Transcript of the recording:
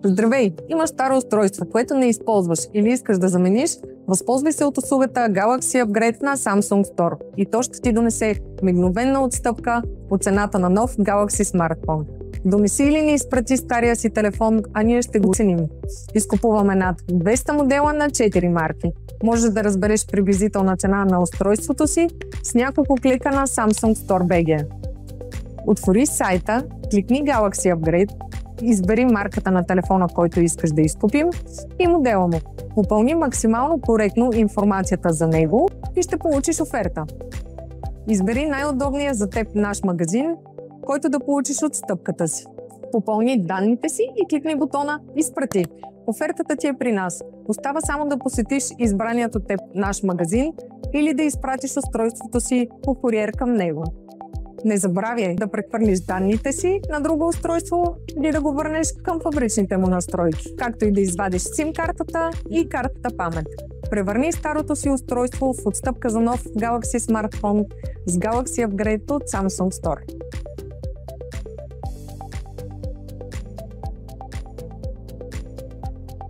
Здравей! Имаш старо устройство, което не използваш или искаш да замениш? Възползвай се от услугата Galaxy Upgrade на Samsung Store и то ще ти донесе мигновена отстъпка от цената на нов Galaxy смартфон. Донеси или ни изпрати стария си телефон, а ние ще го оценим. Изкупуваме над 200 модела на 4 марки. Можеш да разбереш приблизителна цена на устройството си с няколко клика на Samsung Store BG. Отвори сайта, кликни Galaxy Upgrade, избери марката на телефона, който искаш да изкупим и модела му. Попълни максимално коректно информацията за него и ще получиш оферта. Избери най-удобния за теб наш магазин, който да получиш отстъпката си. Попълни данните си и кликни бутона "Изпрати". Офертата ти е при нас. Остава само да посетиш избраният от теб наш магазин или да изпратиш устройството си по куриер към него. Не забравяй да прехвърлиш данните си на друго устройство или да го върнеш към фабричните му настройки, както и да извадиш SIM-картата и картата памет. Превърни старото си устройство в отстъпка за нов Galaxy смартфон с Galaxy Upgrade от Samsung Store.